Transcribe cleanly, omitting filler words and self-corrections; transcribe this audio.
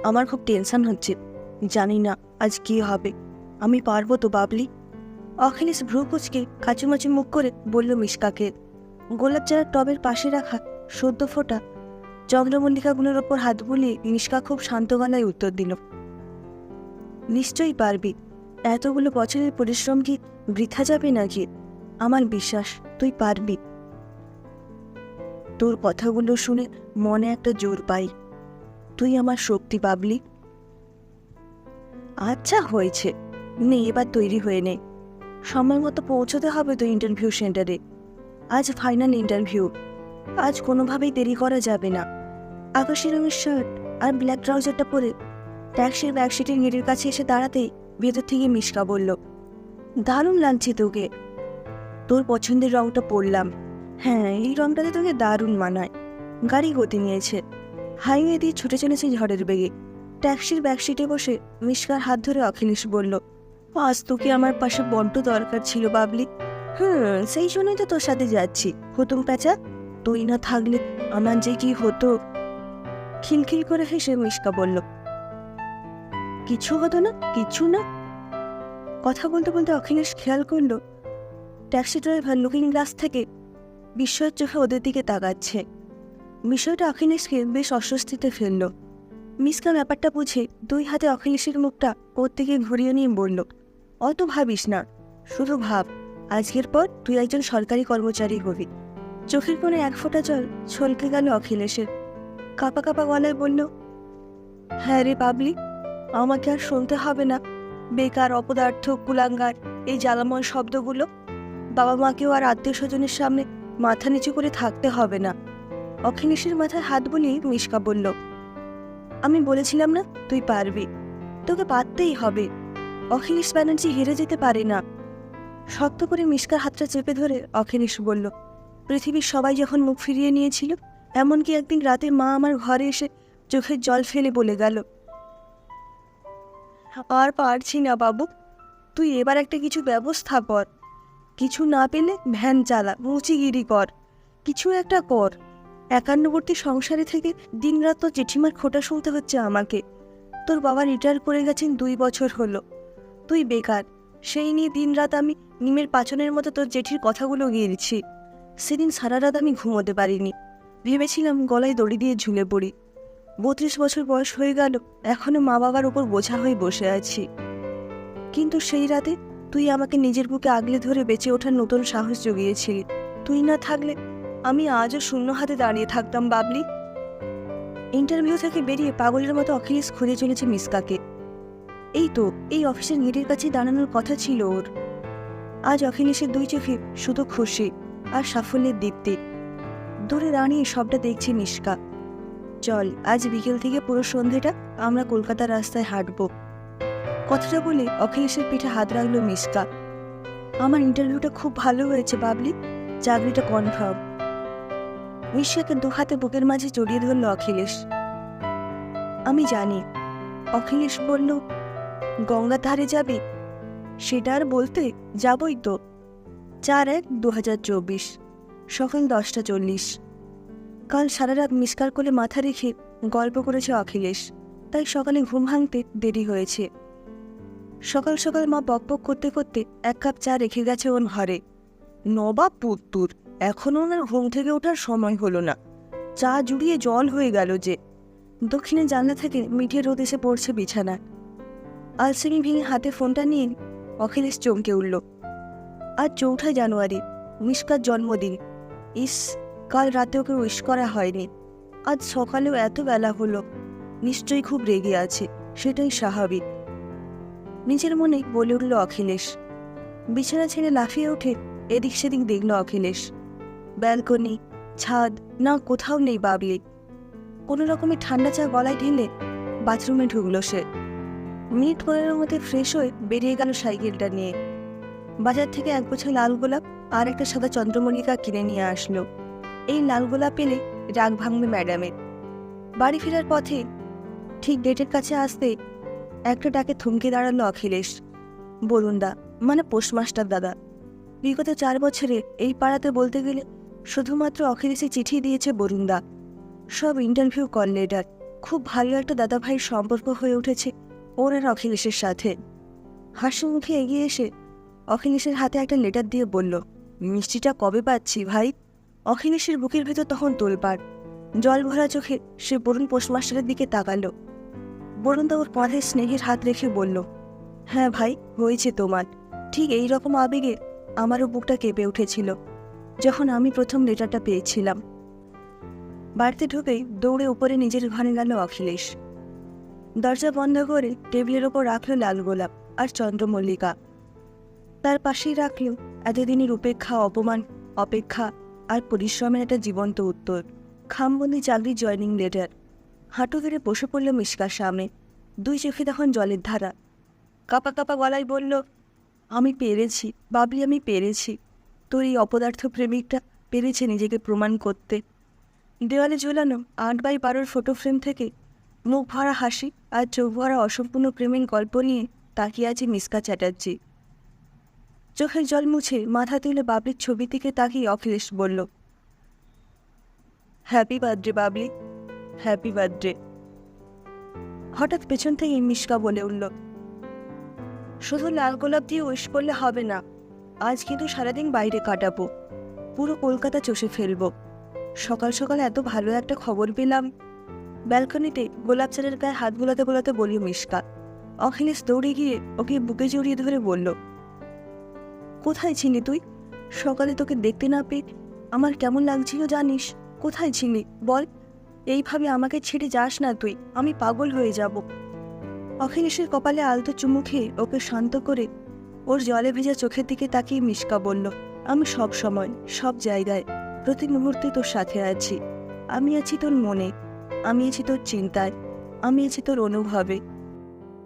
আমার খুব টেনশন হচ্ছে, জানি না আজ কি হবে। আমি পারবো তো বাবলি? অখিলেশ ভ্রু কুচকে কাচুমাচু মুখ করে বলল মিশকাকে। গোলাপ চারার টবের পাশে রাখা সদ্য ফোটা চন্দ্রমল্লিকাগুলোর ওপর হাত বুলিয়ে মিশকা খুব শান্ত গলায় উত্তর দিল, নিশ্চয়ই পারবি। এতগুলো বছরের পরিশ্রম কি বৃথা যাবে নাকি? আমার বিশ্বাস তুই পারবি। তোর কথাগুলো শুনে মনে একটা জোর পাই। তুই আমার শক্তি বাবলি। আচ্ছা হয়েছে, নে এবার তৈরি হয়ে নে। সময় মতো পৌঁছতে হবে তো ইন্টারভিউ সেন্টারে। আজ ফাইনাল ইন্টারভিউ। আজ কোনোভাবেই দেরি করা যাবে না। আকাশি রঙের শার্ট আর ব্ল্যাক ট্রাউজারটা পরে ট্যাক্সির ব্যাকসিটের গেটের কাছে এসে দাঁড়াতেই ভেতর থেকে মিশকা বলল, দারুণ লাগছে তোকে। তোর পছন্দের রংটা পরলাম। হ্যাঁ, এই রংটাতে তোকে দারুণ মানায়। গাড়ি গতি নিয়েছে, হাইওয়ে দিয়ে ছুটে চলেছে ঝড়ের বেগে। ট্যাক্সির ব্যাকসিটে বসে মিশকার হাত ধরে অখিলেশ বলল, আজ তোকে আমার পাশে বড্ড দরকার ছিল বাবলি। সেই জন্যই তো তোর সাথে যাচ্ছি। হুতুম প্যাঁচা, তুই না থাকলে আমার যে কি হতো। খিলখিল করে হেসে মিশকা বলল, কিছু হতো না, কিছু না। কথা বলতে বলতে অখিলেশ খেয়াল করল ট্যাক্সি ড্রাইভার লুকিং গ্লাস থেকে বিস্ময়ের চোখে ওদের দিকে তাকাচ্ছে। বিষয়টা অখিলেশকে বেশ অস্বস্তিতে ফেলল। মিশকা ব্যাপারটা বুঝে দুই হাতে অখিলেশের মুখটা ওর দিকে ঘুরিয়ে নিয়ে বলল, অত ভাবিস না, শুধু ভাব আজকের পর তুই একজন সরকারি কর্মচারী হবি। চোখের কোণে এক ফোঁটা জল ছলকে গেল অখিলেশের। কাঁপা কাঁপা গলায় বলল, হ্যাঁ রে বাবলি, আমাকে আর শুনতে হবে না বেকার, অপদার্থ, কুলাঙ্গার এই জ্বালাময় শব্দগুলো। বাবা মাকেও আর আত্মীয় স্বজনের সামনে মাথা নিচু করে থাকতে হবে না। অখিলেশের মাথায় হাত বুলিয়ে মিশকা বলল, আমি বলেছিলাম না তুই পারবি, তোকে পারতেই হবে। অখিলেশ ব্যানার্জি হেরে যেতে পারে না। শক্ত করে মিশকার হাতটা চেপে ধরে অখিলেশ বলল, পৃথিবীর সবাই যখন মুখ ফিরিয়ে নিয়েছিল, এমনকি একদিন রাতে মা আমার ঘরে এসে চোখের জল ফেলে বলে গেল, আর পারছি না বাবু, তুই এবার একটা কিছু ব্যবস্থা কর। কিছু না পেলে ভ্যান চালা, মুচিগিরি কর, কিছু একটা কর। একান্নবর্তী সংসারে থেকে দিনরাত তো জেঠিমার খোঁটা শুনতে হচ্ছে আমাকে। তোর বাবা রিটায়ার করে গেছেন 2 বছর হলো। তুই বেকার, সেই নিয়ে দিনরাত আমি নিমের পাচনের মতো তোর জেঠির কথাগুলো গিয়েছি। সেদিন সারা রাত আমি ঘুমোতে পারিনি। ভেবেছিলাম গলায় দড়ি দিয়ে ঝুলে পড়ি। 32 বছর বয়স হয়ে গেল, এখনো মা বাবার উপর বোঝা হয়ে বসে আছি। কিন্তু সেই রাতে তুই আমাকে নিজের বুকে আগলে ধরে বেঁচে ওঠার নতুন সাহস জুগিয়েছিলি। তুই না থাকলে আমি আজও শূন্য হাতে দাঁড়িয়ে থাকতাম বাবলি। ইন্টারভিউ থেকে বেরিয়ে পাগলের মতো অখিলেশ খুঁজে চলেছে মিশকাকে। এই তো এই অফিসের গেটের কাছে দাঁড়ানোর কথা ছিল ওর। আজ অখিলেশের দুই চোখে শুধু খুশি আর সাফল্যের দীপ্তি। দূরে দাঁড়িয়ে সবটা দেখছে মিশকা। চল, আজ বিকেল থেকে পুরো সন্ধ্যেটা আমরা কলকাতার রাস্তায় হাঁটবো। কথাটা বলে অখিলেশের পিঠে হাত রাখলো মিশকা। আমার ইন্টারভিউটা খুব ভালো হয়েছে বাবলি, চাকরিটা কনফার্ম। মিশকাকে 2 হাতে বুকের মাঝে জড়িয়ে ধরল অখিলেশ। আমি জানি। অখিলেশ বলল, গঙ্গার ধারে যাবি? সেটা আর বলতে, যাবই তো। 4/1/2024 সকাল 10:40। কাল সারা রাত মিশকার কোলে মাথা রেখে গল্প করেছে অখিলেশ, তাই সকালে ঘুম ভাঙতে দেরি হয়েছে। সকাল সকাল মা বকবক করতে করতে 1 কাপ চা রেখে গেছে ওর ঘরে। নবাব পুত্তুর, এখনো ওনার ঘুম থেকে ওঠার সময় হলো না, চা জুড়িয়ে জল হয়ে গেল যে। দক্ষিণে জানলা থেকে মিঠে রোদ এসে পড়ছে বিছানায়। আলসেমি ভেঙে হাতে ফোনটা নিয়ে অখিলেশ চমকে উঠল। আজ 4 জানুয়ারি, মিশকার জন্মদিন। ইস, কাল রাতে ওকে উইশ করা হয়নি। আজ সকালেও এত বেলা হলো, নিশ্চয়ই খুব রেগে আছে, সেটাই স্বাভাবিক। নিজের মনে বলে উঠল অখিলেশ। বিছানা ছেড়ে লাফিয়ে উঠে এদিক সেদিক দেখল অখিলেশ। ব্যালকনি, ছাদ, না কোথাও নেই বাবলি। কোনো রকমের ঠান্ডা চা গলায় ঢেলে বাথরুমে ঢুকলো সে। মিনিট 15 মধ্যে ফ্রেশ হয়ে বেরিয়ে গেল সাইকেলটা নিয়ে। বাজার থেকে 1 গোছা লাল গোলাপ আর একটা সাদা চন্দ্রমল্লিকা কিনে নিয়ে আসলো। এই লাল গোলাপ পেলে রাগ ভাঙবে ম্যাডামের। বাড়ি ফেরার পথে ঠিক গেটের কাছে আসতে একটা ডাকে থমকে দাঁড়ালো অখিলেশ। বরুণদা, মানে পোস্টমাস্টার দাদা। বিগত 4 বছরে এই পাড়াতে বলতে গেলে শুধুমাত্র অখিলেশে চিঠি দিয়েছে বরুণদা। সব ইন্টারভিউ কল লেটার, খুব ভালো একটা দাদাভাইয়ের সম্পর্ক হয়ে উঠেছে ওর আর অখিলেশের সাথে। হাসি মুখে এগিয়ে এসে অখিলেশের হাতে একটা লেটার দিয়ে বলল, মিষ্টিটা কবে পাচ্ছি ভাই? অখিলেশের বুকের ভেতর তখন তোলপাড়। জল ভরা চোখে সে বরুণ পোস্টমাস্টারের দিকে তাকালো। বরুণ তা ওর কাঁধে স্নেহের হাত রেখে বলল, হ্যাঁ ভাই, হয়েছে তোমার। ঠিক এই রকম আবেগে আমারও বুকটা কেঁপে উঠেছিল যখন আমি প্রথম লেটারটা পেয়েছিলাম। বাড়িতে ঢুকেই দৌড়ে উপরে নিজের ঘরে গেল অখিলেশ। দরজা বন্ধ করে টেবিলের ওপর রাখলো লাল গোলাপ আর চন্দ্রমল্লিকা। তার পাশেই রাখল এতদিনের উপেক্ষা, অপমান, অপেক্ষা আর পরিশ্রমের একটা জীবন্ত উত্তর, খামবন্দি চাকরির জয়নিং লেটার। হাঁটু ধরে বসে পড়ল মিশকার সামনে। দুই চোখে তখন জলের ধারা। কাপা কাপা গলায় বলল, আমি পেরেছি বাবলি, আমি পেরেছি। তোর এই অপদার্থ প্রেমিকটা পেরেছে নিজেকে প্রমাণ করতে। দেওয়ালে ঝোলানো 8x12 ফটো ফ্রেম থেকে মুখ ভরা হাসি আর চোখ ভরা অসম্পূর্ণ প্রেমের গল্প নিয়ে তাকিয়ে আছে মিশকা চ্যাটার্জি। চোখের জল মুছে মাথা তুলে বাবলির ছবির দিকে তাকিয়ে অখিলেশ বলল, happy birthday Babli, happy birthday. হঠাৎ পেছন থেকে মিশকা বলে উঠল, শুধু লাল গোলাপ দিয়ে উইশ করলে হবে না, আজ কিন্তু সারাদিন বাইরে কাটাবো, পুরো কলকাতা চষে ফেলবো। সকাল সকাল এত ভালো একটা খবর পেলাম। ব্যালকনিতে গোলাপ চারের গায়ে হাত বোলাতে বোলাতে বলি মিশকা। অখিলেশ দৌড়ে গিয়ে ওকে বুকে জড়িয়ে ধরে বলল, কোথায় ছিলি তুই? সকালে তোকে দেখতে না পেয়ে আমার কেমন লাগছিল জানিস? কোথায় ছিলি বল? এইভাবে আমাকে ছেড়ে যাস না তুই, আমি পাগল হয়ে যাব। অখিলেশের কপালে আলতো চুমু খেয়ে ওকে শান্ত করে ওর জলে ভেজা চোখের দিকে তাকিয়ে মিশকা বলল, আমি সব সময়, সব জায়গায়, প্রতি মুহূর্তে তোর সাথে আছি। আমি আছি তোর মনে, আমি আছি তোর চিন্তায়, আমি আছি তোর অনুভবে।